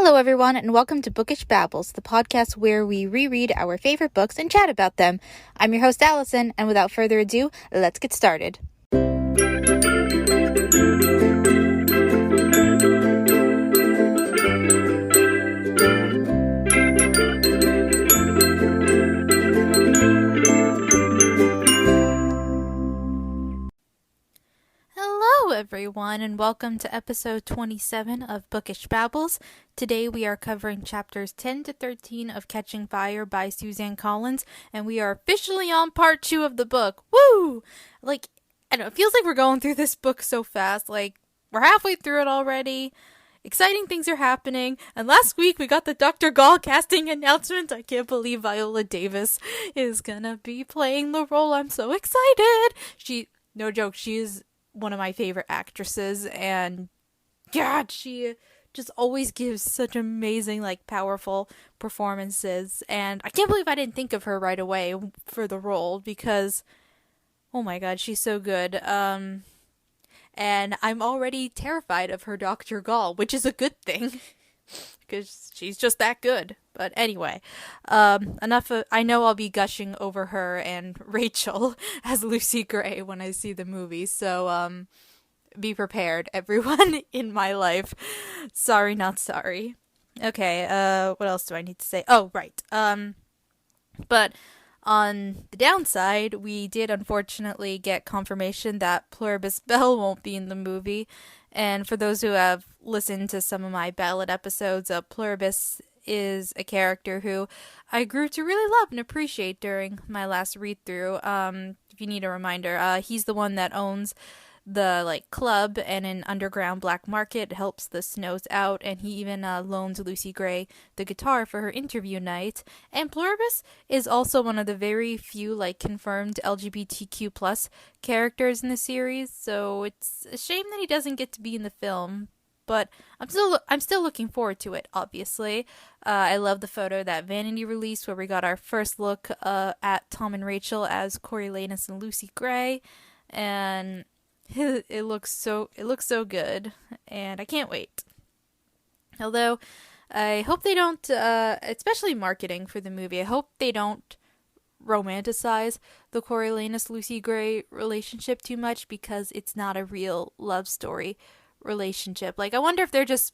Hello, everyone, and welcome to Bookish Babbles, the podcast where we reread our favorite books and chat about them. I'm your host, Alyson, and without further ado, let's get started. Hello, everyone, and welcome to episode 27 of Bookish Babbles. Today we are covering chapters 10 to 13 of Catching Fire by Suzanne Collins, and we are officially on part 2 of the book. Woo! I don't know, it feels like we're going through this book so fast. We're halfway through it already. Exciting things are happening, and last week we got the Dr. Gall casting announcement. I can't believe Viola Davis is gonna be playing the role. I'm so excited! No joke, she is one of my favorite actresses, and God, she just always gives such amazing, powerful performances, and I can't believe I didn't think of her right away for the role, because, oh my God, she's so good, and I'm already terrified of her Dr. Gall, which is a good thing, because she's just that good. But anyway, I know I'll be gushing over her and Rachel as Lucy Gray when I see the movie, so be prepared, everyone in my life. Sorry, not sorry. Okay, what else do I need to say? Oh, right. But on the downside, we did unfortunately get confirmation that Pluribus Bell won't be in the movie. And for those who have listened to some of my ballad episodes, Pluribus is a character who I grew to really love and appreciate during my last read-through. If you need a reminder, he's the one that owns the club and an underground black market, helps the Snows out, and he even loans Lucy Gray the guitar for her interview night. And Pluribus is also one of the very few confirmed LGBTQ plus characters in the series, so it's a shame that he doesn't get to be in the film. But I'm still looking forward to it, obviously. I love the photo that Vanity released where we got our first look at Tom and Rachel as Coriolanus and Lucy Gray, and it looks so good, and I can't wait. Although I hope they don't, especially marketing for the movie, I hope they don't romanticize the Coriolanus Lucy Gray relationship too much, because it's not a real love story relationship. I wonder if they're just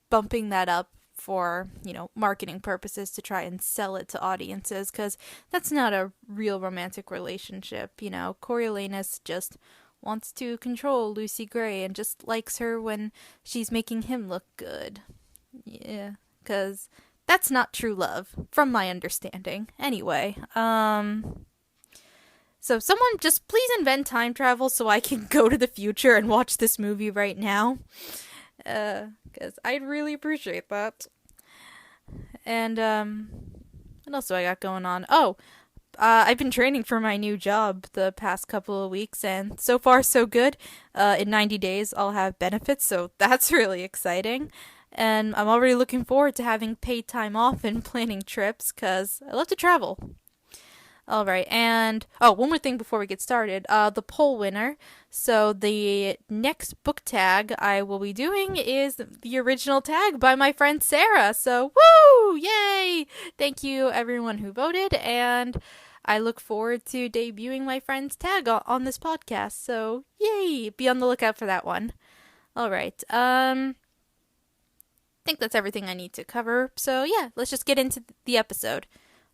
bumping that up for, marketing purposes to try and sell it to audiences, because that's not a real romantic relationship. Coriolanus just wants to control Lucy Gray and just likes her when she's making him look good. Yeah, because that's not true love, from my understanding. Anyway, so someone just please invent time travel so I can go to the future and watch this movie right now. Because I'd really appreciate that. And, what else do I got going on? Oh, I've been training for my new job the past couple of weeks, and so far so good. In 90 days I'll have benefits, so that's really exciting. And I'm already looking forward to having paid time off and planning trips, because I love to travel. Alright, and one more thing before we get started. The poll winner. So the next book tag I will be doing is the original tag by my friend Sarah. So woo! Yay! Thank you everyone who voted, and I look forward to debuting my friend's tag on this podcast. So yay! Be on the lookout for that one. Alright, I think that's everything I need to cover. So yeah, let's just get into the episode.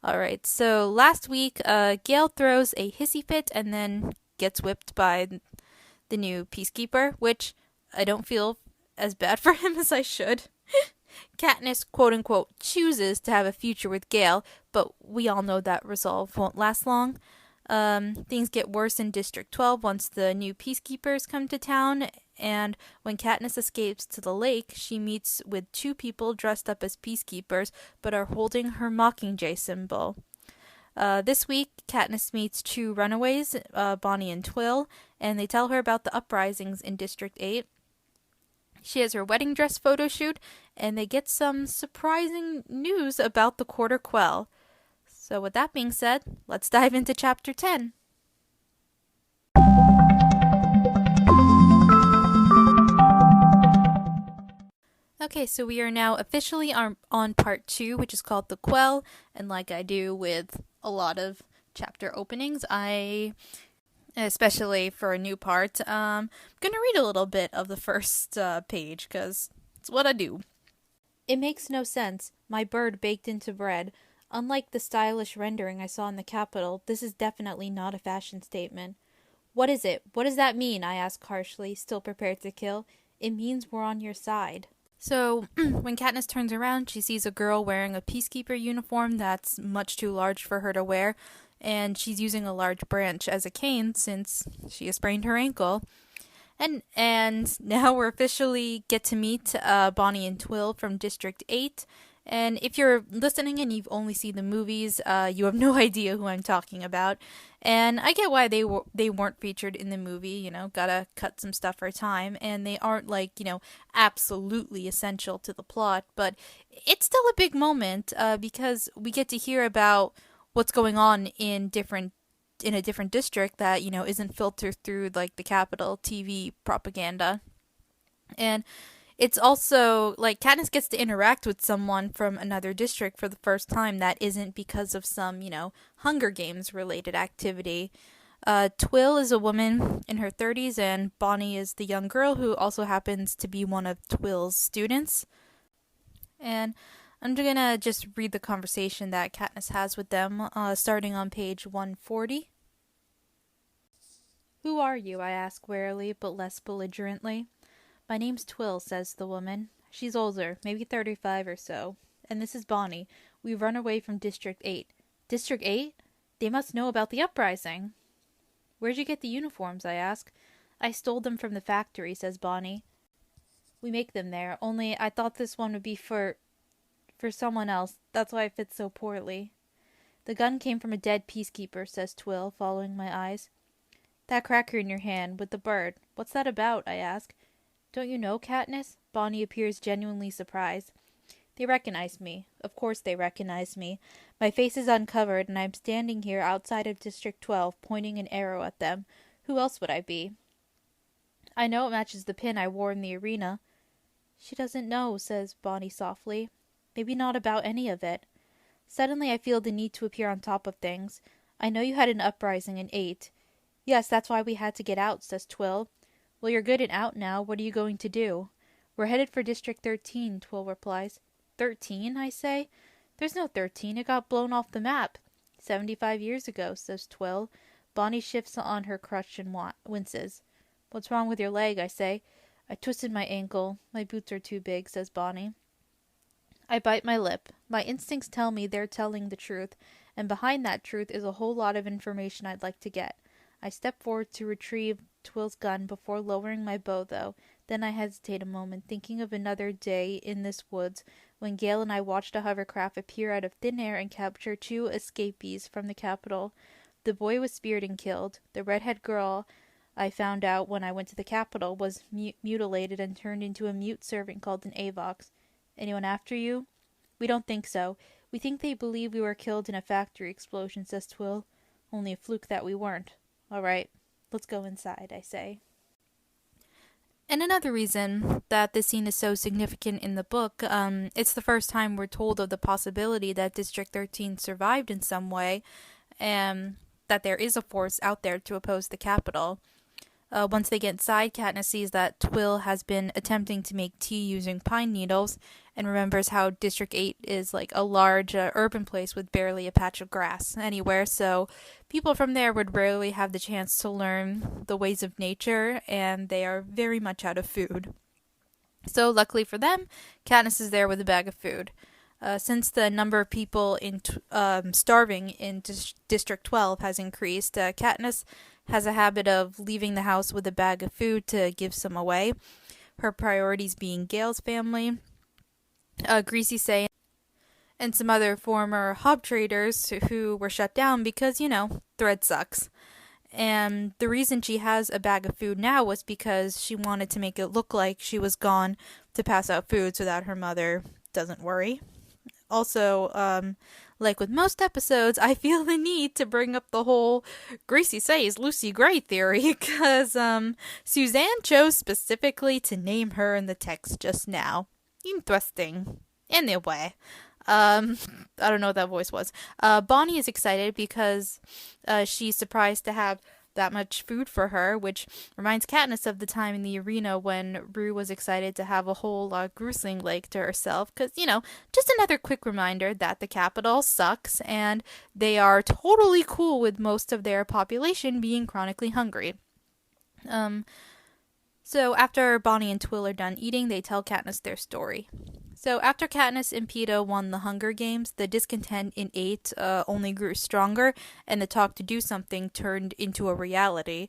Alright, so last week, Gale throws a hissy fit and then gets whipped by the new peacekeeper, which I don't feel as bad for him as I should. Katniss, quote-unquote, chooses to have a future with Gale, but we all know that resolve won't last long. Things get worse in District 12 once the new peacekeepers come to town, and when Katniss escapes to the lake, she meets with two people dressed up as peacekeepers, but are holding her Mockingjay symbol. This week, Katniss meets two runaways, Bonnie and Twill, and they tell her about the uprisings in District 8. She has her wedding dress photo shoot, and they get some surprising news about the Quarter Quell. So with that being said, let's dive into Chapter 10. Okay, so we are now officially on part 2, which is called The Quell, and like I do with a lot of chapter openings, especially for a new part, I'm gonna read a little bit of the first page, because it's what I do. It makes no sense. My bird baked into bread. Unlike the stylish rendering I saw in the Capitol, this is definitely not a fashion statement. What is it? What does that mean? I ask harshly, still prepared to kill. It means we're on your side. So, when Katniss turns around, she sees a girl wearing a peacekeeper uniform that's much too large for her to wear, and she's using a large branch as a cane since she has sprained her ankle. And now we're officially get to meet Bonnie and Twill from District 8. And if you're listening and you've only seen the movies, you have no idea who I'm talking about. And I get why they weren't featured in the movie, gotta cut some stuff for time. And they aren't absolutely essential to the plot. But it's still a big moment because we get to hear about what's going on in a different district that, isn't filtered through the Capitol TV propaganda. And it's also Katniss gets to interact with someone from another district for the first time that isn't because of some, Hunger Games related activity. Twill is a woman in her 30s and Bonnie is the young girl who also happens to be one of Twill's students. And I'm gonna just read the conversation that Katniss has with them, starting on page 140. Who are you? I ask warily, but less belligerently. My name's Twill, says the woman. She's older, maybe 35 or so. And this is Bonnie. We run away from District 8. District 8? They must know about the uprising. Where'd you get the uniforms? I ask. I stole them from the factory, says Bonnie. We make them there, only I thought this one would be for someone else. That's why it fits so poorly. The gun came from a dead peacekeeper, says Twill, following my eyes. That cracker in your hand, with the bird. What's that about? I ask. Don't you know, Katniss? Bonnie appears genuinely surprised. They recognize me. Of course they recognize me. My face is uncovered, and I'm standing here outside of District 12, pointing an arrow at them. Who else would I be? I know it matches the pin I wore in the arena. She doesn't know, says Bonnie softly. Maybe not about any of it. Suddenly I feel the need to appear on top of things. I know you had an uprising in 8. Yes, that's why we had to get out, says Twill. Well, you're good and out now. What are you going to do? We're headed for District 13, Twill replies. 13, I say. There's no 13. It got blown off the map. 75 years ago, says Twill. Bonnie shifts on her crutch and winces. What's wrong with your leg? I say. I twisted my ankle. My boots are too big, says Bonnie. I bite my lip. My instincts tell me they're telling the truth, and behind that truth is a whole lot of information I'd like to get. I step forward to retrieve Twill's gun before lowering my bow, though. Then I hesitate a moment, thinking of another day in this woods when Gale and I watched a hovercraft appear out of thin air and capture 2 escapees from the Capitol. The boy was speared and killed. The redhead girl, I found out when I went to the Capitol, was mutilated and turned into a mute servant called an Avox. Anyone after you? We don't think so. We think they believe we were killed in a factory explosion, says Twill. Only a fluke that we weren't. All right, let's go inside, I say. And another reason that this scene is so significant in the book, it's the first time we're told of the possibility that District 13 survived in some way, and that there is a force out there to oppose the Capitol. Once they get inside, Katniss sees that Twill has been attempting to make tea using pine needles, and remembers how District 8 is a large urban place with barely a patch of grass anywhere, so people from there would rarely have the chance to learn the ways of nature, and they are very much out of food. So luckily for them, Katniss is there with a bag of food. Since the number of people starving in District 12 has increased, Katniss has a habit of leaving the house with a bag of food to give some away. Her priorities being Gale's family, Greasy Say, and some other former Hob traders who were shut down because, thread sucks. And the reason she has a bag of food now was because she wanted to make it look like she was gone to pass out food so that her mother doesn't worry. Also, like with most episodes, I feel the need to bring up the whole Greasy Say's Lucy Gray theory because Suzanne chose specifically to name her in the text just now. interesting in a way. I don't know what that voice was. Bonnie is excited because she's surprised to have that much food for her, which reminds Katniss of the time in the arena when Rue was excited to have a whole Grusling lake to herself. Because, just another quick reminder that the capital sucks and they are totally cool with most of their population being chronically hungry. So after Bonnie and Twill are done eating, they tell Katniss their story. So after Katniss and Peeta won the Hunger Games, the discontent in 8 only grew stronger, and the talk to do something turned into a reality,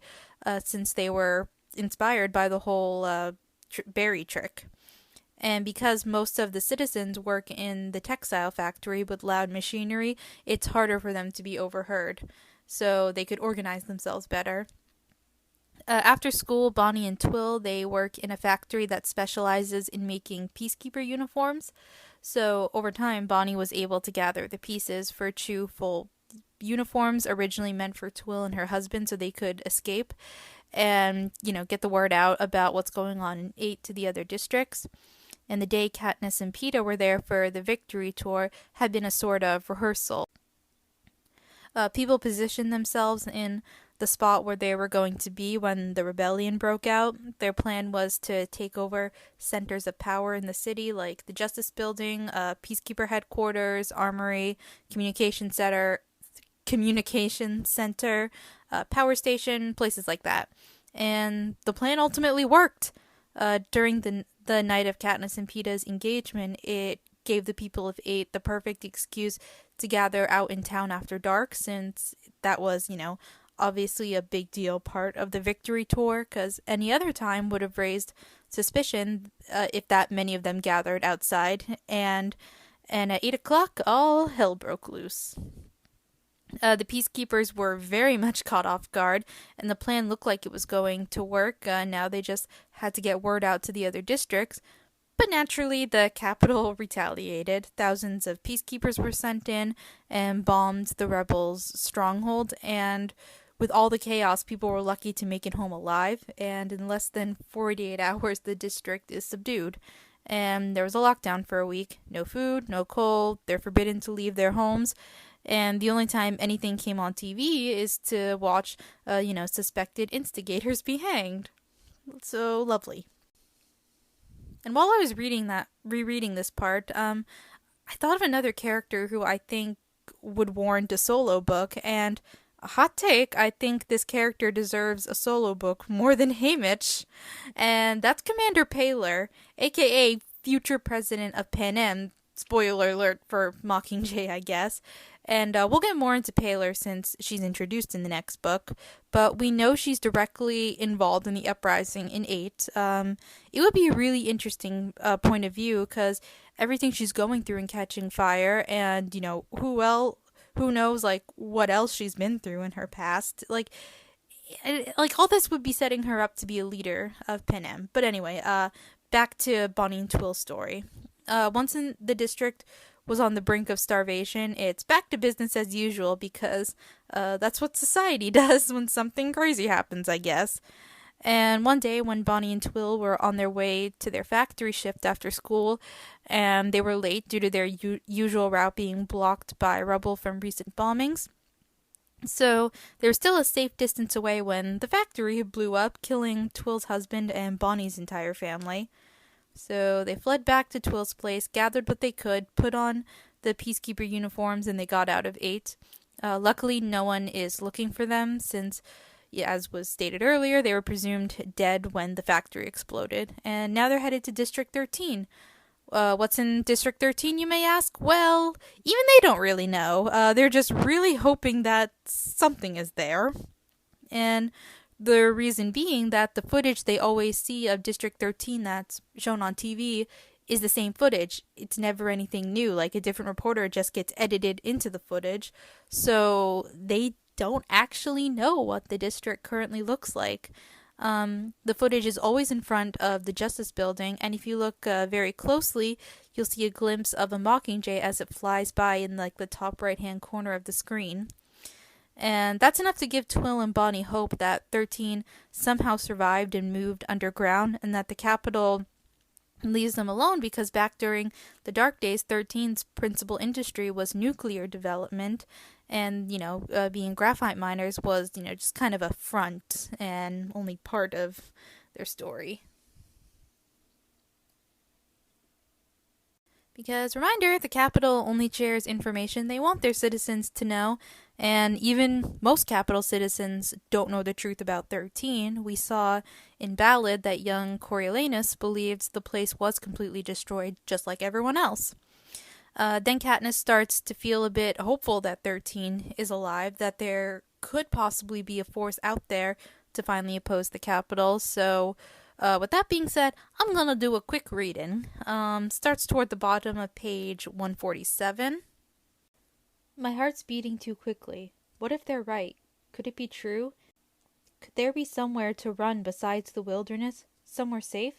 since they were inspired by the whole berry trick. And because most of the citizens work in the textile factory with loud machinery, it's harder for them to be overheard, so they could organize themselves better. After school, Bonnie and Twill, they work in a factory that specializes in making peacekeeper uniforms. So over time, Bonnie was able to gather the pieces for 2 full uniforms originally meant for Twill and her husband so they could escape and, get the word out about what's going on in 8 to the other districts. And the day Katniss and Peeta were there for the victory tour had been a sort of rehearsal. People positioned themselves in the spot where they were going to be when the rebellion broke out. Their plan was to take over centers of power in the city, like the Justice Building, Peacekeeper Headquarters, Armory, Communication Center, Power Station, places like that. And the plan ultimately worked. During the night of Katniss and Peeta's engagement, it gave the people of 8 the perfect excuse to gather out in town after dark, since that was, obviously a big deal part of the victory tour, because any other time would have raised suspicion if that many of them gathered outside, and at 8 o'clock all hell broke loose. The peacekeepers were very much caught off guard, and the plan looked like it was going to work. Now they just had to get word out to the other districts. But naturally, the capital retaliated. Thousands of peacekeepers were sent in and bombed the rebels' stronghold, and with all the chaos, people were lucky to make it home alive, and in less than 48 hours, the district is subdued. And there was a lockdown for a week. No food, no coal, they're forbidden to leave their homes, and the only time anything came on TV is to watch, suspected instigators be hanged. So lovely. And while I was rereading this part, I thought of another character who I think would warrant a solo book, and a hot take, I think this character deserves a solo book more than Haymitch, and that's Commander Paler, aka future president of Panem. Spoiler alert for Mockingjay, I guess. And we'll get more into Paler since she's introduced in the next book, but we know she's directly involved in the uprising in 8. It would be a really interesting point of view, because everything she's going through in Catching Fire, and, who knows, what else she's been through in her past. All this would be setting her up to be a leader of Panem. But anyway, back to Bonnie and Twill's story. Once in the district was on the brink of starvation, it's back to business as usual, because that's what society does when something crazy happens, I guess. And one day when Bonnie and Twill were on their way to their factory shift after school, and they were late due to their usual route being blocked by rubble from recent bombings. So they were still a safe distance away when the factory blew up, killing Twill's husband and Bonnie's entire family. So they fled back to Twill's place, gathered what they could, put on the peacekeeper uniforms, and they got out of 8. Luckily, no one is looking for them, since, as was stated earlier, they were presumed dead when the factory exploded. And now they're headed to District 13. What's in District 13, you may ask? Well, even they don't really know. They're just really hoping that something is there. And the reason being that the footage they always see of District 13 that's shown on TV is the same footage. It's never anything new. Like, a different reporter just gets edited into the footage. So they don't actually know what the district currently looks like. The footage is always in front of the Justice Building, and if you look very closely, you'll see a glimpse of a Mockingjay as it flies by in the top right-hand corner of the screen. And that's enough to give Twill and Bonnie hope that 13 somehow survived and moved underground, and that the capital and leaves them alone because back during the dark days, 13's principal industry was nuclear development, and, being graphite miners was, just kind of a front and only part of their story. Because, reminder, the capital only shares information they want their citizens to know, and even most capital citizens don't know the truth about 13. We saw in Ballad that young Coriolanus believed the place was completely destroyed, just like everyone else. Then Katniss starts to feel a bit hopeful that 13 is alive, that there could possibly be a force out there to finally oppose the capital, so... with that being said, I'm gonna do a quick reading. Starts toward the bottom of page 147. My heart's beating too quickly. What if they're right? Could it be true? Could there be somewhere to run besides the wilderness? Somewhere safe?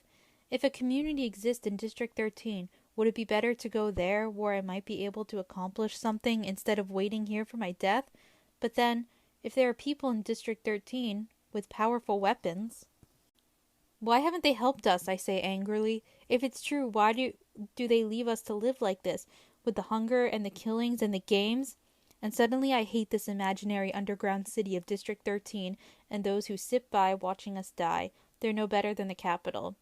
If a community exists in District 13, would it be better to go there where I might be able to accomplish something instead of waiting here for my death? But then, if there are people in District 13 with powerful weapons... Why haven't they helped us, I say angrily. If it's true, why do they leave us to live like this, with the hunger and the killings and the games? And suddenly I hate this imaginary underground city of District 13 and those who sit by watching us die. They're no better than the capital.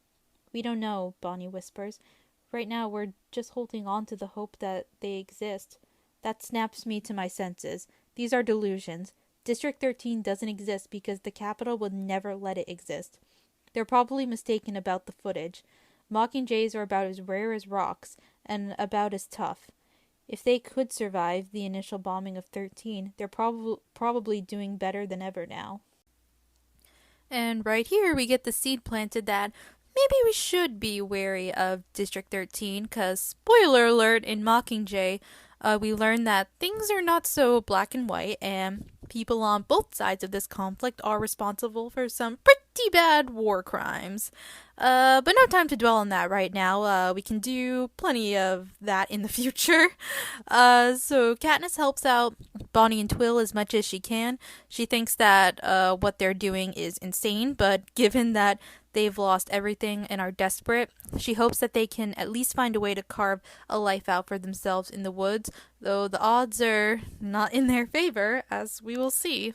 We don't know, Bonnie whispers. Right now we're just holding on to the hope that they exist. That snaps me to my senses. These are delusions. District 13 doesn't exist because the capital would never let it exist. They're probably mistaken about the footage. Mockingjays are about as rare as rocks, and about as tough. If they could survive the initial bombing of 13, they're probably doing better than ever now. And right here we get the seed planted that maybe we should be wary of District 13, because, spoiler alert, in Mockingjay, we learn that things are not so black and white, and people on both sides of this conflict are responsible for some pretty bad war crimes. But no time to dwell on that right now. We can do plenty of that in the future. So Katniss helps out Bonnie and Twill as much as she can. She thinks that what they're doing is insane, but given that they've lost everything and are desperate, she hopes that they can at least find a way to carve a life out for themselves in the woods, though the odds are not in their favor, as we will see.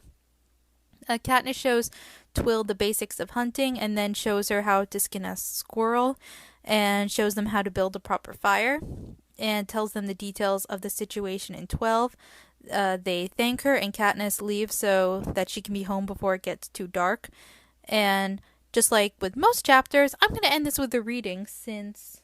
Katniss shows Twill the basics of hunting and then shows her how to skin a squirrel and shows them how to build a proper fire and tells them the details of the situation in 12. They thank her and Katniss leaves so that she can be home before it gets too dark. And just like with most chapters, I'm going to end this with a reading since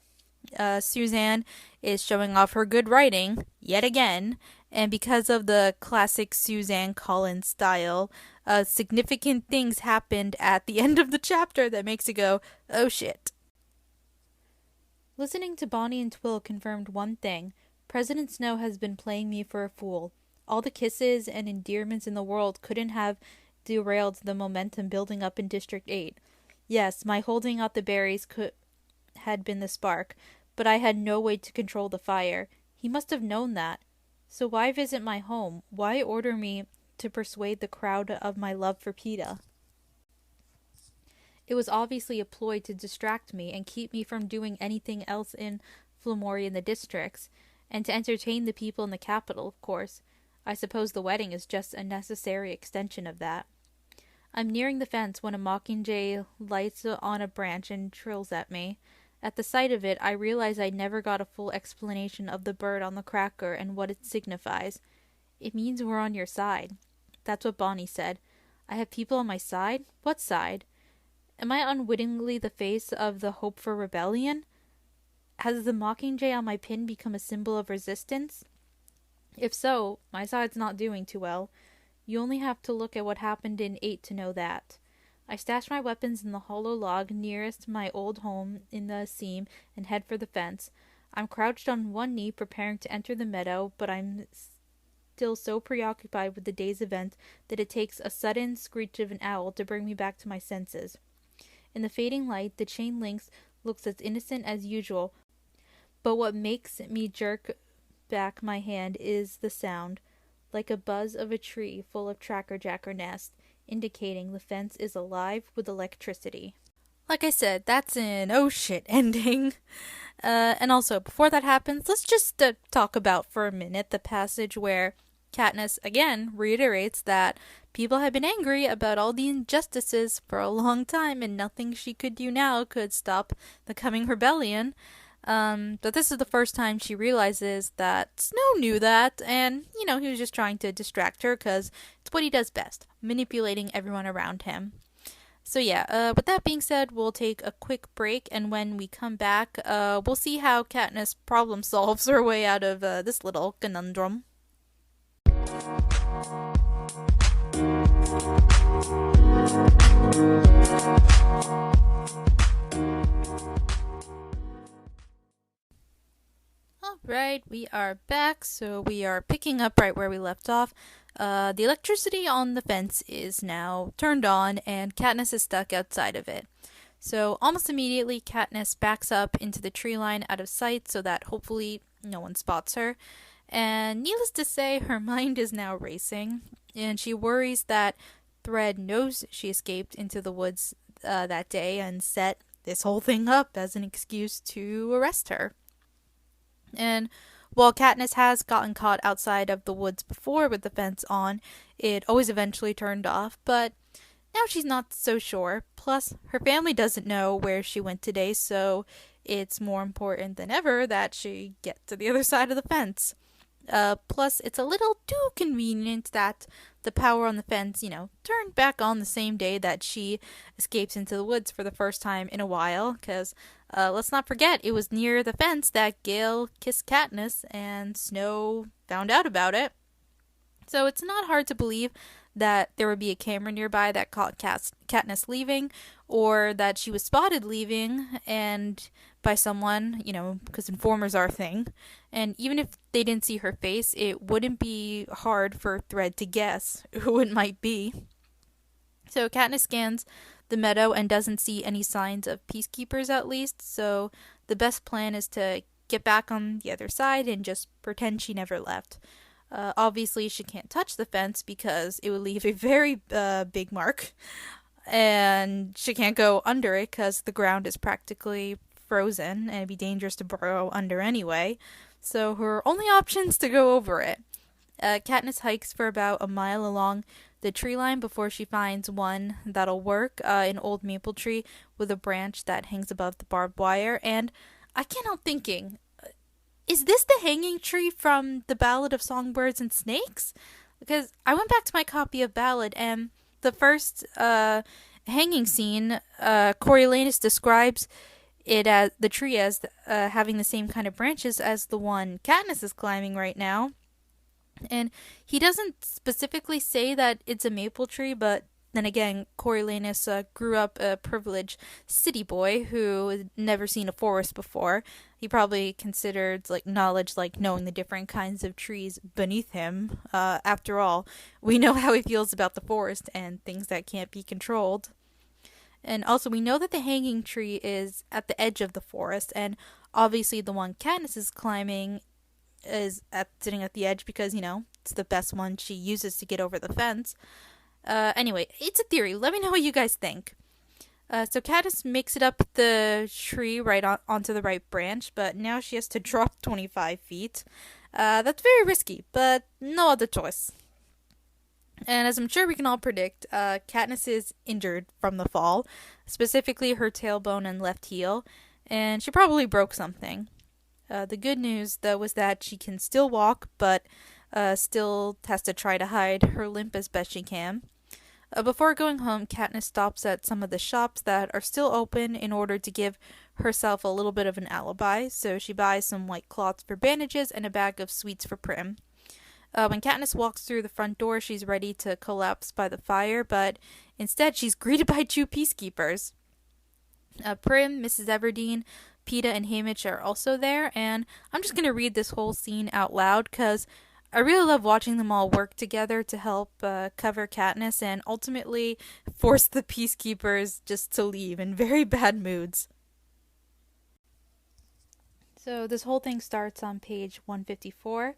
Suzanne is showing off her good writing yet again. And because of the classic Suzanne Collins style, significant things happened at the end of the chapter that makes it go, oh shit. Listening to Bonnie and Twill confirmed one thing. President Snow has been playing me for a fool. All the kisses and endearments in the world couldn't have derailed the momentum building up in District 8. Yes, my holding out the berries had been the spark, but I had no way to control the fire. He must have known that. So why visit my home? Why order me to persuade the crowd of my love for Peeta? It was obviously a ploy to distract me and keep me from doing anything else in Flamori and the districts, and to entertain the people in the capital, of course. I suppose the wedding is just a necessary extension of that. I'm nearing the fence when a mockingjay lights on a branch and trills at me. At the sight of it, I realize I never got a full explanation of the bird on the cracker and what it signifies. It means we're on your side. That's what Bonnie said. I have people on my side? What side? Am I unwittingly the face of the hope for rebellion? Has the mockingjay on my pin become a symbol of resistance? If so, my side's not doing too well. You only have to look at what happened in 8 to know that. I stash my weapons in the hollow log nearest my old home in the seam and head for the fence. I'm crouched on one knee preparing to enter the meadow, but I'm still so preoccupied with the day's event that it takes a sudden screech of an owl to bring me back to my senses. In the fading light, the chain links looks as innocent as usual, but what makes me jerk back my hand is the sound, like a buzz of a tree full of tracker-jacker nest, indicating the fence is alive with electricity. Like I said, that's an oh shit ending. And also, before that happens, let's just talk about for a minute the passage where Katniss again reiterates that people have been angry about all the injustices for a long time, and nothing she could do now could stop the coming rebellion. But this is the first time she realizes that Snow knew that, and, he was just trying to distract her because it's what he does best, manipulating everyone around him. So yeah, with that being said, we'll take a quick break, and when we come back, we'll see how Katniss problem solves her way out of this little conundrum. Alright, we are back, so we are picking up right where we left off. The electricity on the fence is now turned on, and Katniss is stuck outside of it. So almost immediately, Katniss backs up into the tree line out of sight so that hopefully no one spots her. And needless to say, her mind is now racing, and she worries that Thread knows she escaped into the woods that day and set this whole thing up as an excuse to arrest her. And while Katniss has gotten caught outside of the woods before with the fence on, it always eventually turned off, but now she's not so sure. Plus, her family doesn't know where she went today, so it's more important than ever that she get to the other side of the fence. Plus, it's a little too convenient that the power on the fence, turned back on the same day that she escapes into the woods for the first time in a while, because let's not forget, it was near the fence that Gale kissed Katniss, and Snow found out about it. So it's not hard to believe that there would be a camera nearby that caught Katniss leaving, or that she was spotted leaving, and by someone, because informers are a thing. And even if they didn't see her face, it wouldn't be hard for Thread to guess who it might be. So Katniss scans the meadow and doesn't see any signs of peacekeepers, at least, so the best plan is to get back on the other side and just pretend she never left. Obviously, she can't touch the fence because it would leave a very big mark, and she can't go under it because the ground is practically frozen and it'd be dangerous to burrow under anyway. So her only option is to go over it. Katniss hikes for about a mile along the tree line before she finds one that'll work, an old maple tree with a branch that hangs above the barbed wire. And I can't help thinking, is this the hanging tree from the Ballad of Songbirds and Snakes? Because I went back to my copy of Ballad, and the first hanging scene, Coriolanus describes it as the tree as having the same kind of branches as the one Katniss is climbing right now. And he doesn't specifically say that it's a maple tree, but then again, Coriolanus grew up a privileged city boy who had never seen a forest before. He probably considered knowledge like knowing the different kinds of trees beneath him. After all, we know how he feels about the forest and things that can't be controlled. And also, we know that the hanging tree is at the edge of the forest, and obviously the one Katniss is climbing is sitting at the edge because, it's the best one she uses to get over the fence. Anyway, it's a theory. Let me know what you guys think. So Katniss makes it up the tree right onto the right branch, but now she has to drop 25 feet. That's very risky, but no other choice. And as I'm sure we can all predict, Katniss is injured from the fall, specifically her tailbone and left heel, and she probably broke something. The good news, though, was that she can still walk, but still has to try to hide her limp as best she can. Before going home, Katniss stops at some of the shops that are still open in order to give herself a little bit of an alibi, so she buys some white cloths for bandages and a bag of sweets for Prim. When Katniss walks through the front door, she's ready to collapse by the fire, but instead she's greeted by two peacekeepers. Prim, Mrs. Everdeen, Peeta, and Haymitch are also there, and I'm just going to read this whole scene out loud because I really love watching them all work together to help cover Katniss and ultimately force the peacekeepers just to leave in very bad moods. So this whole thing starts on page 154.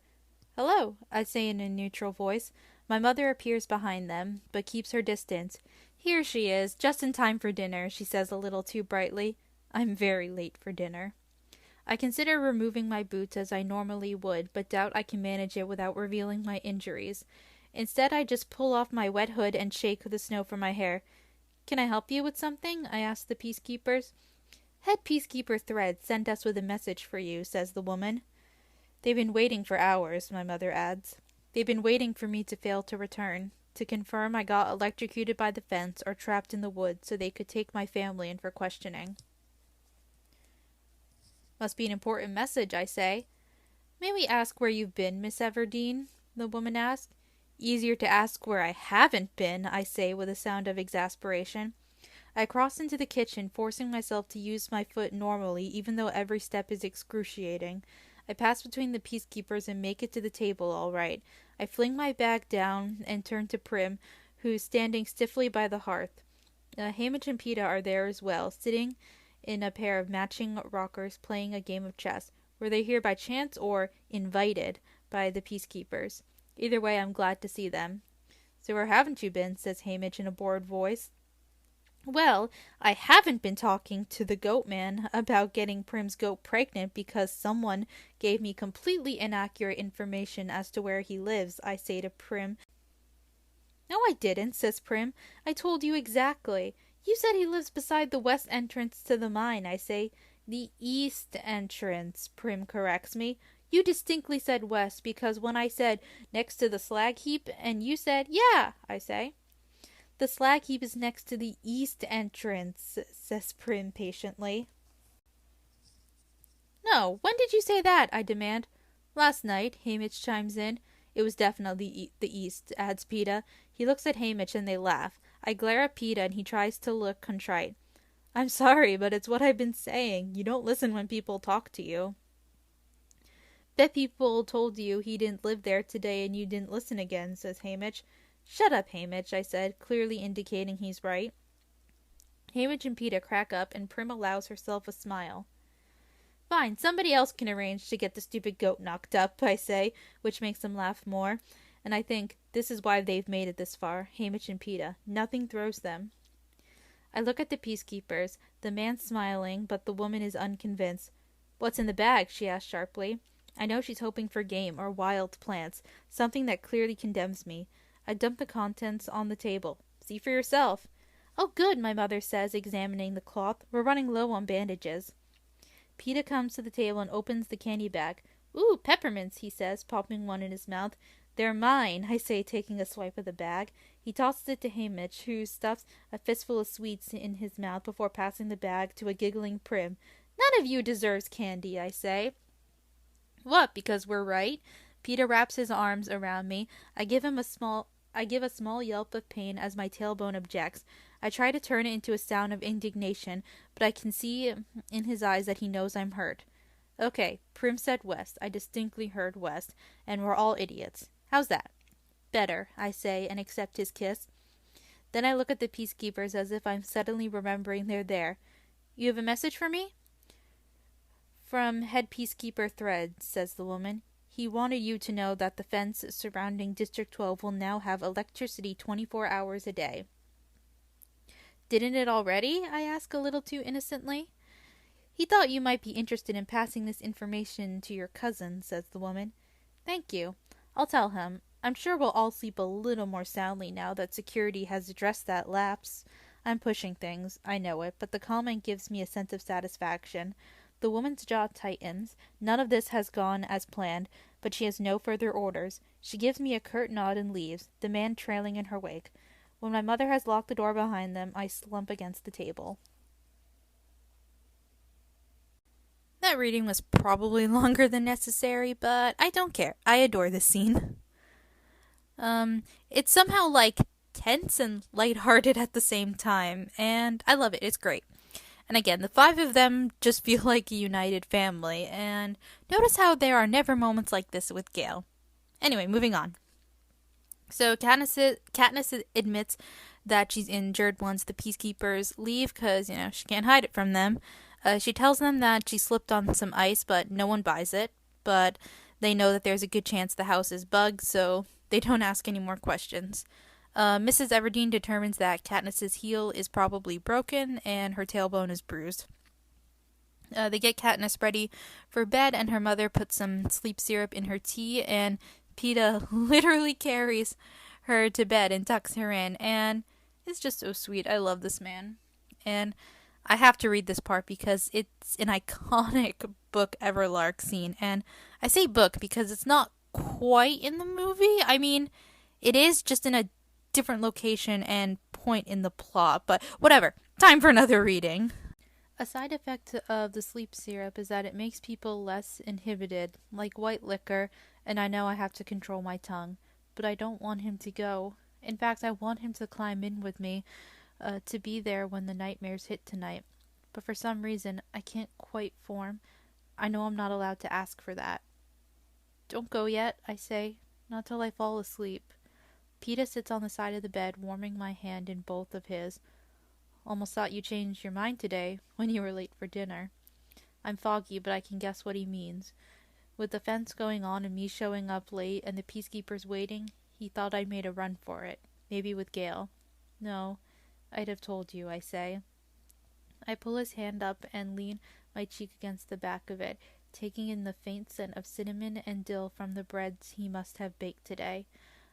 "Hello," I say in a neutral voice. My mother appears behind them, but keeps her distance. Here she is, just in time for dinner, she says a little too brightly. I'm very late for dinner. I consider removing my boots as I normally would, but doubt I can manage it without revealing my injuries. Instead, I just pull off my wet hood and shake the snow from my hair. Can I help you with something? I ask the peacekeepers. Head Peacekeeper Thread sent us with a message for you, says the woman. They've been waiting for hours, my mother adds. They've been waiting for me to fail to return, to confirm I got electrocuted by the fence or trapped in the woods so they could take my family in for questioning. Must be an important message, I say. May we ask where you've been, Miss Everdeen? The woman asks. Easier to ask where I haven't been, I say with a sound of exasperation. I cross into the kitchen, forcing myself to use my foot normally, even though every step is excruciating. I pass between the peacekeepers and make it to the table all right. I fling my bag down and turn to Prim, who's standing stiffly by the hearth. Hamish and Peeta are there as well, sitting in a pair of matching rockers playing a game of chess. Were they here by chance or invited by the peacekeepers? Either way, I'm glad to see them. So where haven't you been? Says Hamish in a bored voice. Well, I haven't been talking to the goat man about getting Prim's goat pregnant because someone gave me completely inaccurate information as to where he lives, I say to Prim. No, I didn't, says Prim. I told you exactly. You said he lives beside the west entrance to the mine, I say. The east entrance, Prim corrects me. You distinctly said west because when I said next to the slag heap and you said, yeah, I say. The slag heap is next to the east entrance, says Prim patiently. No, when did you say that? I demand. Last night, Hamish chimes in. It was definitely the east, adds Peeta. He looks at Hamish and they laugh. I glare at Peeta and he tries to look contrite. I'm sorry, but it's what I've been saying. You don't listen when people talk to you. Bet people told you he didn't live there today and you didn't listen again, says Hamish. Shut up, Hamish, I said, clearly indicating he's right. Hamish and Peeta crack up and Prim allows herself a smile. Fine, somebody else can arrange to get the stupid goat knocked up, I say, which makes them laugh more. And I think this is why they've made it this far, Hamish and Peeta. Nothing throws them. I look at the peacekeepers, the man smiling, but the woman is unconvinced. What's in the bag? She asks sharply. I know she's hoping for game or wild plants, something that clearly condemns me. I dump the contents on the table. See for yourself. Oh, good, my mother says, examining the cloth. We're running low on bandages. Peeta comes to the table and opens the candy bag. Ooh, peppermints, he says, popping one in his mouth. They're mine, I say, taking a swipe of the bag. He tosses it to Hamish, who stuffs a fistful of sweets in his mouth before passing the bag to a giggling Prim. None of you deserves candy, I say. What, because we're right? Peeta wraps his arms around me. I give a small yelp of pain as my tailbone objects. I try to turn it into a sound of indignation, but I can see in his eyes that he knows I'm hurt. Okay, Prim said west. I distinctly heard west, and we're all idiots. How's that? Better, I say, and accept his kiss. Then I look at the peacekeepers as if I'm suddenly remembering they're there. You have a message for me? From Head Peacekeeper Thread, says the woman. He wanted you to know that the fence surrounding District 12 will now have electricity 24 hours a day. Didn't it already? I ask a little too innocently. He thought you might be interested in passing this information to your cousin, says the woman. Thank you. I'll tell him. I'm sure we'll all sleep a little more soundly now that security has addressed that lapse. I'm pushing things, I know it, but the comment gives me a sense of satisfaction. The woman's jaw tightens. None of this has gone as planned, but she has no further orders. She gives me a curt nod and leaves, the man trailing in her wake. When my mother has locked the door behind them, I slump against the table. That reading was probably longer than necessary, but I don't care. I adore this scene. It's somehow tense and lighthearted at the same time, and I love it. It's great. And again, the five of them just feel like a united family, and notice how there are never moments like this with Gale. Anyway, moving on. So Katniss admits that she's injured once the peacekeepers leave because, she can't hide it from them. She tells them that she slipped on some ice, but no one buys it. But they know that there's a good chance the house is bugged, so they don't ask any more questions. Mrs. Everdeen determines that Katniss's heel is probably broken and her tailbone is bruised. They get Katniss ready for bed, and her mother puts some sleep syrup in her tea, and Peeta literally carries her to bed and tucks her in, and it's just so sweet. I love this man. And I have to read this part because it's an iconic book Everlark scene, and I say book because it's not quite in the movie. I mean, it is just in a different location and point in the plot, but whatever. Time for another reading. A side effect of the sleep syrup is that it makes people less inhibited, like white liquor, and I know I have to control my tongue. But I don't want him to go. In fact, I want him to climb in with me, to be there when the nightmares hit tonight. But for some reason, I can't quite form. I know I'm not allowed to ask for that. Don't go yet, I say, not till I fall asleep. Peeta sits on the side of the bed, warming my hand in both of his. Almost thought you changed your mind today, when you were late for dinner. I'm foggy, but I can guess what he means. With the fence going on and me showing up late and the peacekeepers waiting, he thought I'd made a run for it, maybe with Gale. No, I'd have told you, I say. I pull his hand up and lean my cheek against the back of it, taking in the faint scent of cinnamon and dill from the breads he must have baked today.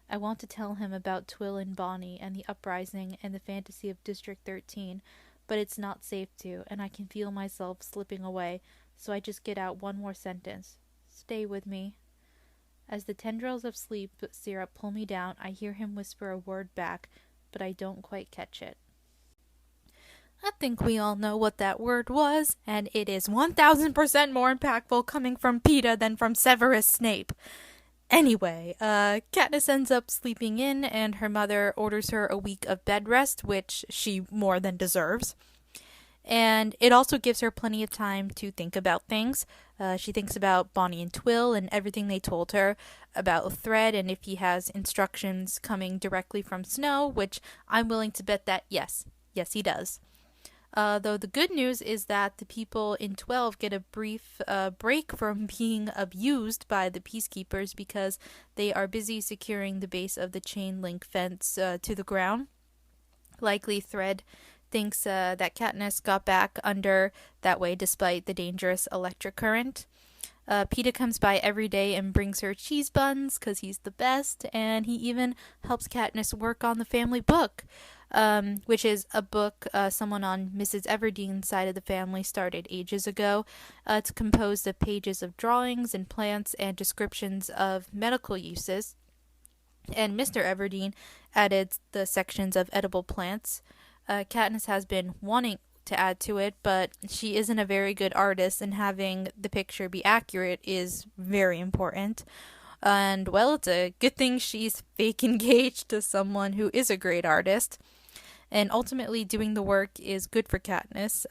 I want to tell him about Twill and Bonnie and the uprising and the fantasy of District 13, but it's not safe to, and I can feel myself slipping away, so I just get out one more sentence. Stay with me. As the tendrils of sleep syrup pull me down, I hear him whisper a word back, but I don't quite catch it. I think we all know what that word was, and it is 1000% more impactful coming from Peeta than from Severus Snape. Anyway, Katniss ends up sleeping in, and her mother orders her a week of bed rest, which she more than deserves. And it also gives her plenty of time to think about things. She thinks about Bonnie and Twill and everything they told her about Thread, and if he has instructions coming directly from Snow, which I'm willing to bet that yes, he does. Though the good news is that the people in 12 get a brief break from being abused by the peacekeepers because they are busy securing the base of the chain link fence to the ground. Likely Thread thinks that Katniss got back under that way despite the dangerous electric current. Peeta comes by every day and brings her cheese buns because he's the best, and he even helps Katniss work on the family book, which is a book someone on Mrs. Everdeen's side of the family started ages ago. It's composed of pages of drawings and plants and descriptions of medical uses, and Mr. Everdeen added the sections of edible plants. Katniss has been wanting to add to it, but she isn't a very good artist, and having the picture be accurate is very important. And, well, it's a good thing she's fake engaged to someone who is a great artist. And ultimately, doing the work is good for Katniss.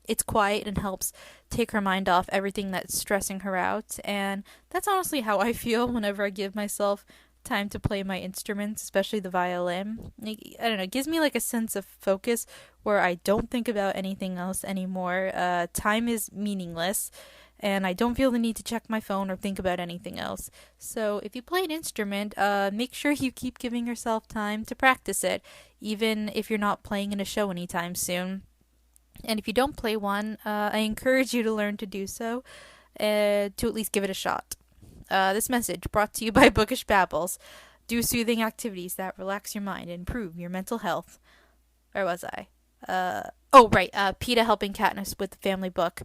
It's quiet and helps take her mind off everything that's stressing her out. And that's honestly how I feel whenever I give myself time to play my instruments, especially the violin. I don't know, it gives me like a sense of focus where I don't think about anything else anymore. Time is meaningless, and I don't feel the need to check my phone or think about anything else. So if you play an instrument, make sure you keep giving yourself time to practice it, even if you're not playing in a show anytime soon. And if you don't play one, I encourage you to learn to do so, to at least give it a shot. This message brought to you by Bookish Babbles. Do soothing activities that relax your mind and improve your mental health. Where was I? Peeta helping Katniss with the family book.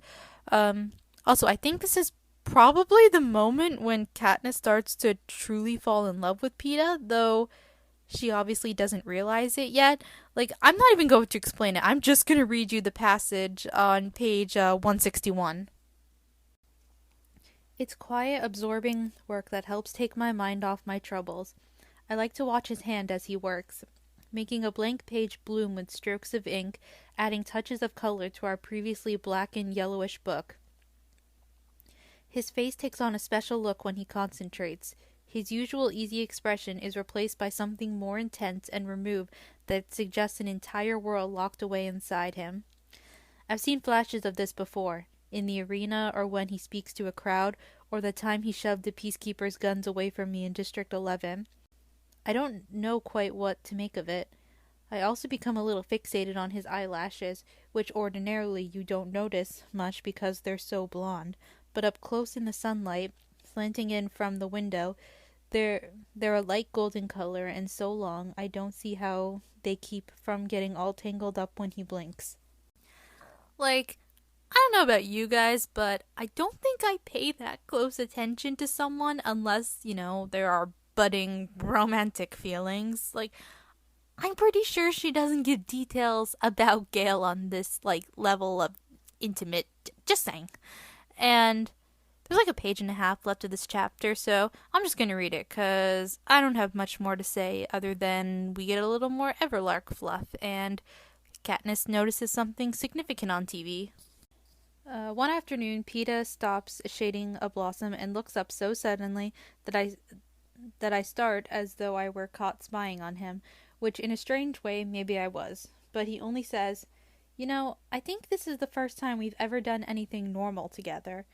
Also, I think this is probably the moment when Katniss starts to truly fall in love with Peeta, though she obviously doesn't realize it yet. Like, I'm not even going to explain it. I'm just going to read you the passage on page 161. It's quiet, absorbing work that helps take my mind off my troubles. I like to watch his hand as he works, making a blank page bloom with strokes of ink, adding touches of color to our previously black and yellowish book. His face takes on a special look when he concentrates. His usual easy expression is replaced by something more intense and removed that suggests an entire world locked away inside him. I've seen flashes of this before, in the arena, or when he speaks to a crowd, or the time he shoved the peacekeepers' guns away from me in District 11. I don't know quite what to make of it. I also become a little fixated on his eyelashes, which ordinarily you don't notice much because they're so blonde, but up close in the sunlight, slanting in from the window, they're a light golden color and so long I don't see how they keep from getting all tangled up when he blinks. Like, I don't know about you guys, but I don't think I pay that close attention to someone unless, there are budding romantic feelings. Like, I'm pretty sure she doesn't give details about Gail on this, level of intimate. Just saying. And there's like a page and a half left of this chapter, so I'm just going to read it because I don't have much more to say other than we get a little more Everlark fluff, and Katniss notices something significant on TV. One afternoon, Peeta stops shading a blossom and looks up so suddenly that I start as though I were caught spying on him, which in a strange way maybe I was. But he only says, I think this is the first time we've ever done anything normal together.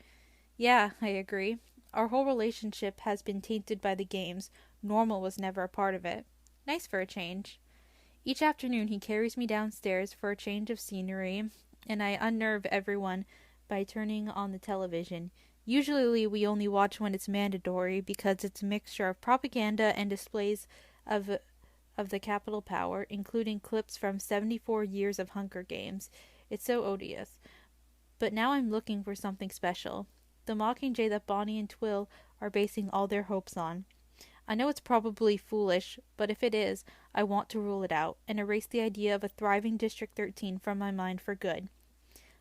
Yeah, I agree. Our whole relationship has been tainted by the games. Normal was never a part of it. Nice for a change. Each afternoon he carries me downstairs for a change of scenery, and I unnerve everyone by turning on the television. Usually we only watch when it's mandatory because it's a mixture of propaganda and displays of the capital power, including clips from 74 years of Hunger Games. It's so odious. But now I'm looking for something special. The Mockingjay that Bonnie and Twill are basing all their hopes on. I know it's probably foolish, but if it is, I want to rule it out and erase the idea of a thriving District 13 from my mind for good.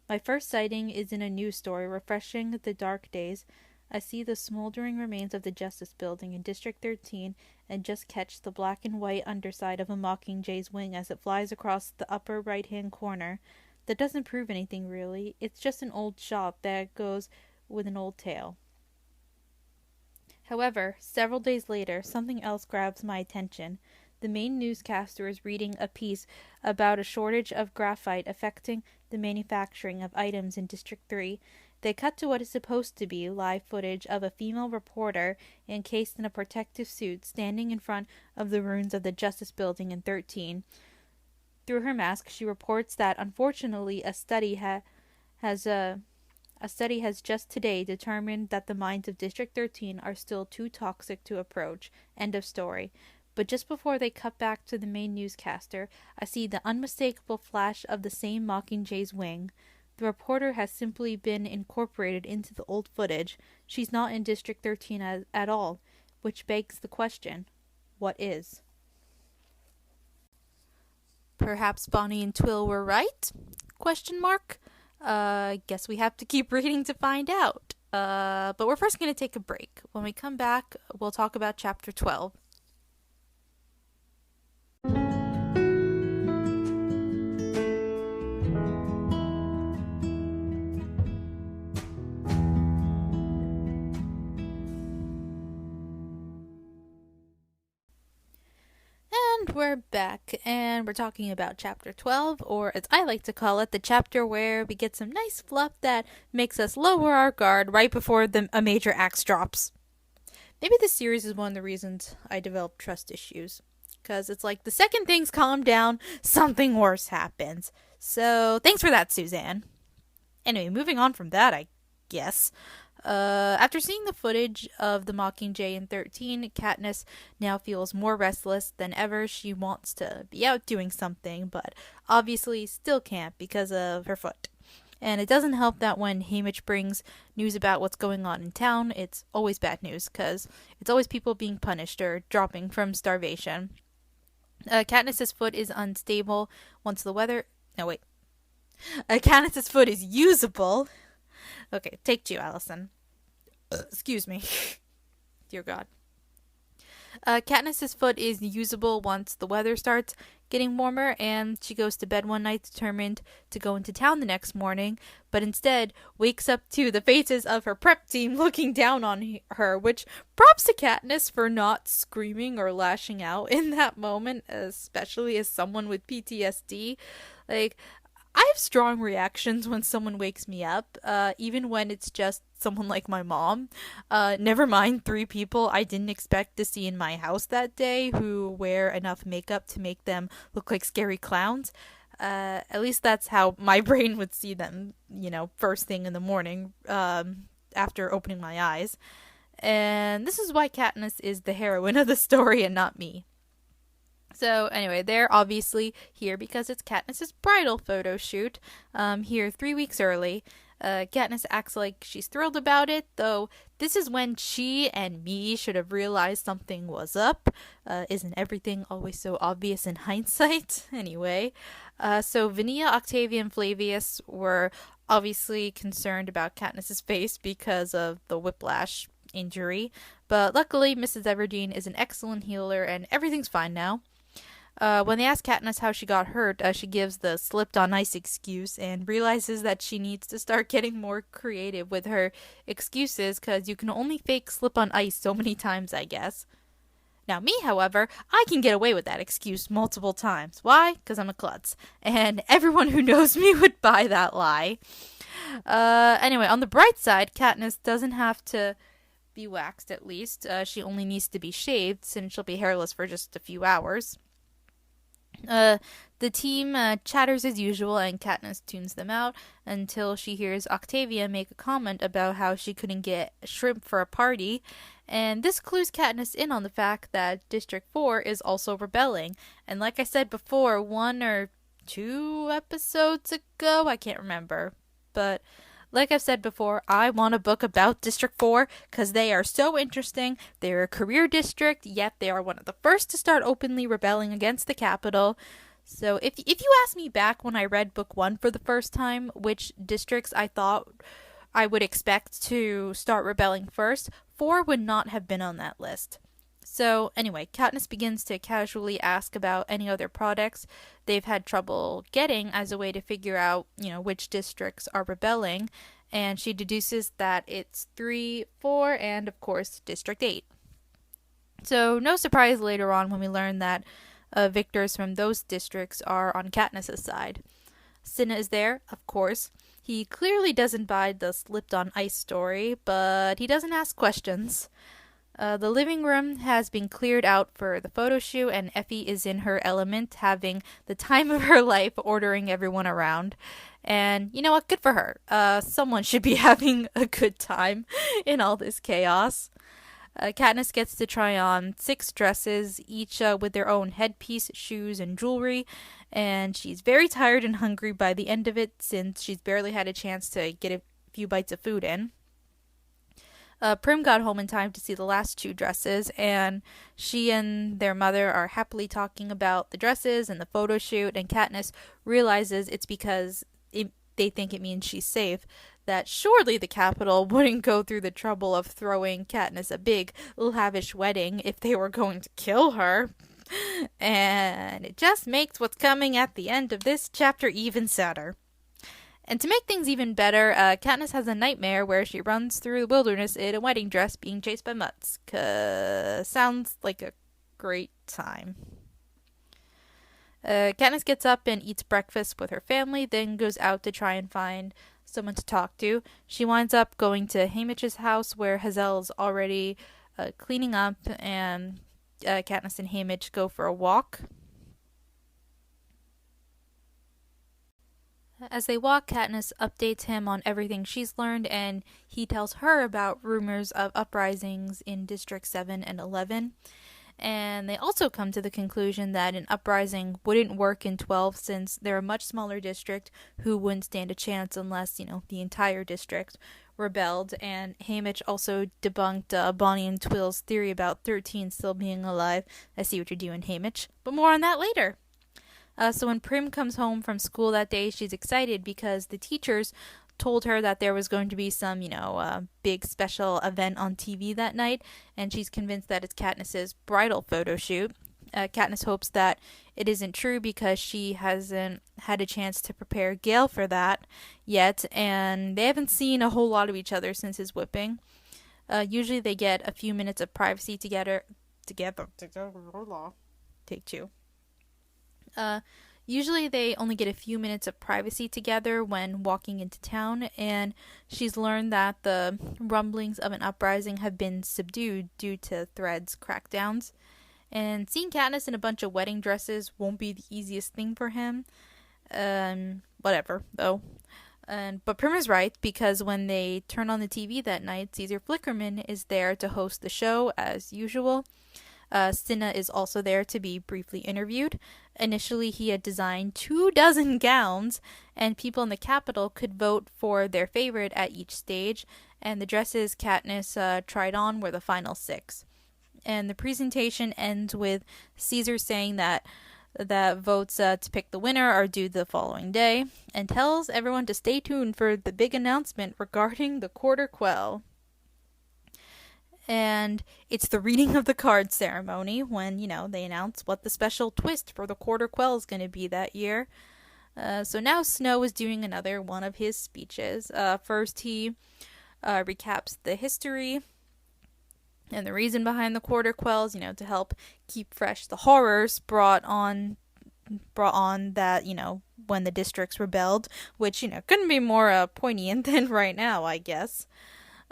My first sighting is in a news story refreshing the dark days. I see the smoldering remains of the Justice Building in District 13 and just catch the black and white underside of a Mockingjay's wing as it flies across the upper right-hand corner. That doesn't prove anything, really. It's just an old shop that goes with an old tale. However, several days later, something else grabs my attention. The main newscaster is reading a piece about a shortage of graphite affecting the manufacturing of items in District 3. They cut to what is supposed to be live footage of a female reporter encased in a protective suit standing in front of the ruins of the Justice Building in 13. Through her mask, she reports that, unfortunately, a study has just today determined that the mines of District 13 are still too toxic to approach. End of story. But just before they cut back to the main newscaster, I see the unmistakable flash of the same Mockingjay's wing. The reporter has simply been incorporated into the old footage. She's not in District 13 at all, which begs the question, what is? Perhaps Bonnie and Twill were right? Guess we have to keep reading to find out. But we're first going to take a break. When we come back, we'll talk about Chapter 12. And we're back, and we're talking about Chapter 12, or as I like to call it, the chapter where we get some nice fluff that makes us lower our guard right before a major axe drops. Maybe this series is one of the reasons I developed trust issues, because it's like the second things calm down, something worse happens. So, thanks for that, Suzanne. Anyway, moving on from that, I guess. After seeing the footage of the Mockingjay in 13, Katniss now feels more restless than ever. She wants to be out doing something, but obviously still can't because of her foot. And it doesn't help that when Haymitch brings news about what's going on in town, it's always bad news, because it's always people being punished or dropping from starvation. Katniss's foot is unstable once the weather... No, wait. Katniss's foot is usable... Okay, take 2, Alyson. Excuse me. Dear God. Katniss's foot is usable once the weather starts getting warmer, and she goes to bed one night determined to go into town the next morning, but instead wakes up to the faces of her prep team looking down on her, which props to Katniss for not screaming or lashing out in that moment, especially as someone with PTSD. Like, I have strong reactions when someone wakes me up, even when it's just someone like my mom. Never mind three people I didn't expect to see in my house that day who wear enough makeup to make them look like scary clowns. At least that's how my brain would see them, first thing in the morning, after opening my eyes. And this is why Katniss is the heroine of the story and not me. So anyway, they're obviously here because it's Katniss's bridal photo shoot, here 3 weeks early. Katniss acts like she's thrilled about it, though this is when she and me should have realized something was up. Isn't everything always so obvious in hindsight? Anyway, so Vania, Octavia, and Flavius were obviously concerned about Katniss's face because of the whiplash injury, but luckily Mrs. Everdeen is an excellent healer and everything's fine now. When they ask Katniss how she got hurt, she gives the slipped on ice excuse and realizes that she needs to start getting more creative with her excuses because you can only fake slip on ice so many times, I guess. Now, me, however, I can get away with that excuse multiple times. Why? Because I'm a klutz. And everyone who knows me would buy that lie. Anyway, on the bright side, Katniss doesn't have to be waxed, at least. She only needs to be shaved, since she'll be hairless for just a few hours. The team chatters as usual, and Katniss tunes them out until she hears Octavia make a comment about how she couldn't get shrimp for a party, and this clues Katniss in on the fact that District 4 is also rebelling. And like I said before, 1 or 2 episodes ago, I can't remember, but like I've said before, I want a book about District 4 because they are so interesting. They're a career district, yet they are one of the first to start openly rebelling against the Capitol. So if you ask me back when I read book 1 for the first time, which districts I thought I would expect to start rebelling first, 4 would not have been on that list. So anyway, Katniss begins to casually ask about any other products they've had trouble getting as a way to figure out, which districts are rebelling, and she deduces that it's 3, 4, and of course District 8. So no surprise later on when we learn that victors from those districts are on Katniss's side. Cinna is there, of course. He clearly doesn't buy the slipped on ice story, but he doesn't ask questions. The living room has been cleared out for the photo shoot, and Effie is in her element, having the time of her life, ordering everyone around. And you know what? Good for her. Someone should be having a good time in all this chaos. Katniss gets to try on 6 dresses, each with their own headpiece, shoes, and jewelry, and she's very tired and hungry by the end of it since she's barely had a chance to get a few bites of food in. Prim got home in time to see the last 2 dresses, and she and their mother are happily talking about the dresses and the photo shoot, and Katniss realizes it's because they think it means she's safe, that surely the Capitol wouldn't go through the trouble of throwing Katniss a big, lavish wedding if they were going to kill her. And it just makes what's coming at the end of this chapter even sadder. And to make things even better, Katniss has a nightmare where she runs through the wilderness in a wedding dress being chased by mutts. Sounds like a great time. Katniss gets up and eats breakfast with her family, then goes out to try and find someone to talk to. She winds up going to Haymitch's house where Hazel's already cleaning up, and Katniss and Haymitch go for a walk. As they walk, Katniss updates him on everything she's learned, and he tells her about rumors of uprisings in District 7 and 11. And they also come to the conclusion that an uprising wouldn't work in 12 since they're a much smaller district who wouldn't stand a chance unless, the entire district rebelled. And Haymitch also debunked Bonnie and Twill's theory about 13 still being alive. I see what you're doing, Haymitch. But more on that later. So when Prim comes home from school that day, she's excited because the teachers told her that there was going to be some, big special event on TV that night, and she's convinced that it's Katniss's bridal photo shoot. Katniss hopes that it isn't true because she hasn't had a chance to prepare Gale for that yet, and they haven't seen a whole lot of each other since his whipping. Usually they get a few minutes of privacy together. Take 2. Usually they only get a few minutes of privacy together when walking into town, and she's learned that the rumblings of an uprising have been subdued due to Thread's crackdowns. And seeing Katniss in a bunch of wedding dresses won't be the easiest thing for him. Whatever, though. But Prim is right, because when they turn on the TV that night, Caesar Flickerman is there to host the show as usual. Cinna is also there to be briefly interviewed. Initially, he had designed 24 gowns, and people in the Capitol could vote for their favorite at each stage, and the dresses Katniss tried on were the final 6. And the presentation ends with Caesar saying that votes to pick the winner are due the following day, and tells everyone to stay tuned for the big announcement regarding the Quarter Quell. And it's the reading of the card ceremony when, they announce what the special twist for the Quarter Quell is going to be that year. So now Snow is doing another one of his speeches. First, he recaps the history and the reason behind the Quarter Quells, to help keep fresh the horrors brought on that, when the districts rebelled, which, couldn't be more poignant than right now, I guess.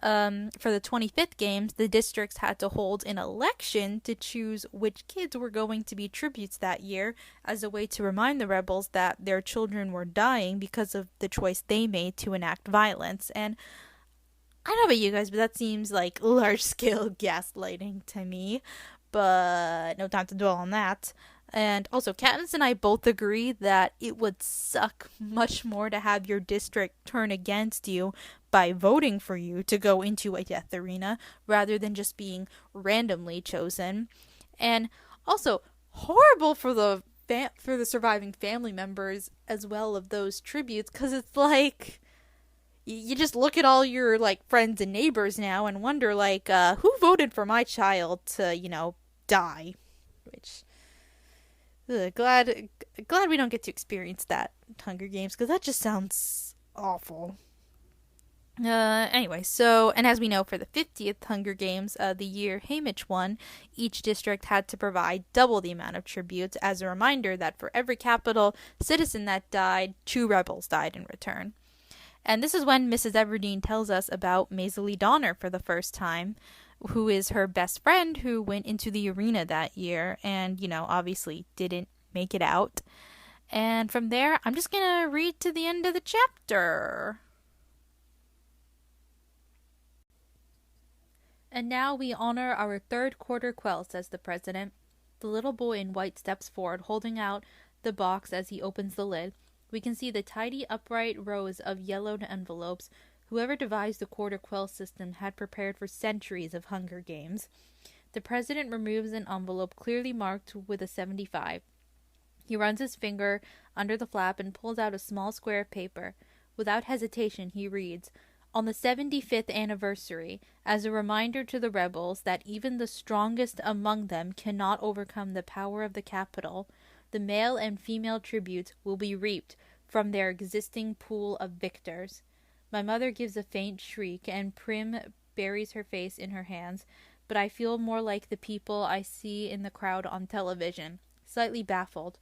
For the 25th games, the districts had to hold an election to choose which kids were going to be tributes that year, as a way to remind the rebels that their children were dying because of the choice they made to enact violence. And I don't know about you guys, but that seems like large-scale gaslighting to me. But no time to dwell on that. And also, Katniss and I both agree that it would suck much more to have your district turn against you by voting for you to go into a death arena, rather than just being randomly chosen. And also, horrible for the surviving family members as well of those tributes, because it's like, you just look at all your, friends and neighbors now and wonder, who voted for my child to, die? Which, glad we don't get to experience that Hunger Games, because that just sounds awful. Anyway, so, and as we know, for the 50th Hunger Games, the year Haymitch won, each district had to provide double the amount of tributes, as a reminder that for every capital citizen that died, 2 rebels died in return. And this is when Mrs. Everdeen tells us about Maisie Donner for the first time, who is her best friend who went into the arena that year and, obviously didn't make it out. And from there, I'm just going to read to the end of the chapter. And now we honor our 3rd Quarter Quell, says the president. The little boy in white steps forward, holding out the box as he opens the lid. We can see the tidy, upright rows of yellowed envelopes. Whoever devised the Quarter Quell system had prepared for centuries of Hunger Games. The president removes an envelope clearly marked with a 75. He runs his finger under the flap and pulls out a small square of paper. Without hesitation, he reads, "On the 75th anniversary, as a reminder to the rebels that even the strongest among them cannot overcome the power of the Capitol, the male and female tributes will be reaped from their existing pool of victors." My mother gives a faint shriek, and Prim buries her face in her hands, but I feel more like the people I see in the crowd on television, slightly baffled.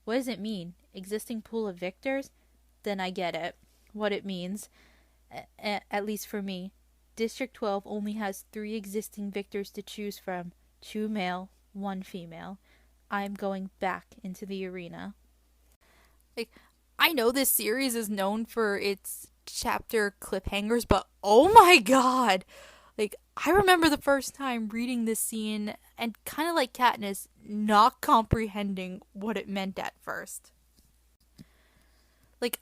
What does it mean? Existing pool of victors? Then I get it. What it means, at least for me. District 12 only has 3 existing victors to choose from, 2 male, 1 female. I'm going back into the arena. I know this series is known for its chapter cliffhangers, but oh my god! I remember the first time reading this scene and kind of like Katniss, not comprehending what it meant at first.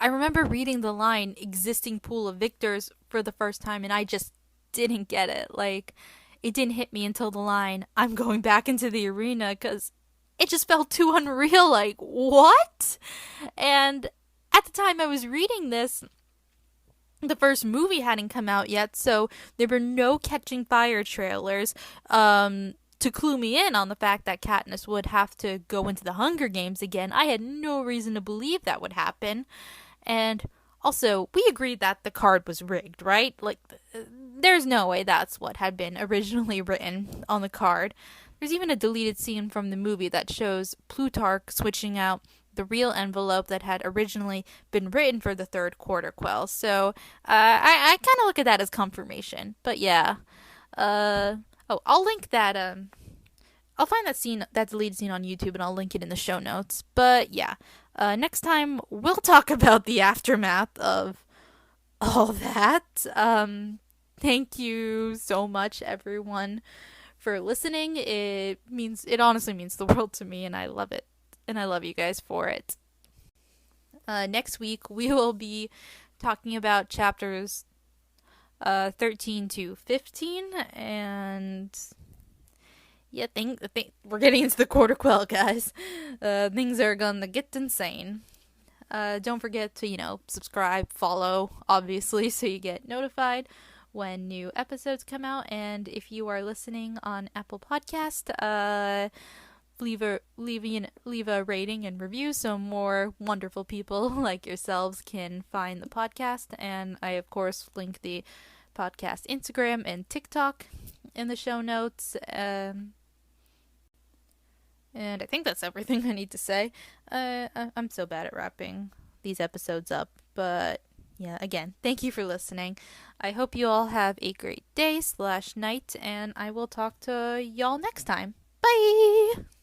I remember reading the line, existing pool of victors, for the first time, and I just didn't get it. It didn't hit me until the line, I'm going back into the arena, because it just felt too unreal. What? And at the time I was reading this, the first movie hadn't come out yet, so there were no Catching Fire trailers to clue me in on the fact that Katniss would have to go into the Hunger Games again. I had no reason to believe that would happen. And also, we agreed that the card was rigged, right? There's no way that's what had been originally written on the card. There's even a deleted scene from the movie that shows Plutarch switching out the real envelope that had originally been written for the third Quarter Quell. So I kind of look at that as confirmation. But yeah, I'll link that. I'll find that scene, that deleted scene on YouTube, and I'll link it in the show notes. But yeah, next time we'll talk about the aftermath of all that. Thank you so much, everyone, for listening. It honestly means the world to me, and I love it, and I love you guys for it. Next week we will be talking about chapters 13 to 15, and yeah, we're getting into the Quarter Quell, guys. Things are gonna get insane. Don't forget to, subscribe, follow, obviously, so you get notified when new episodes come out. And if you are listening on Apple Podcast, leave a rating and review so more wonderful people like yourselves can find the podcast. And I, of course, link the podcast Instagram and TikTok in the show notes. And I think that's everything I need to say. I'm so bad at wrapping these episodes up. But yeah, again, thank you for listening. I hope you all have a great day/night, and I will talk to y'all next time. Bye!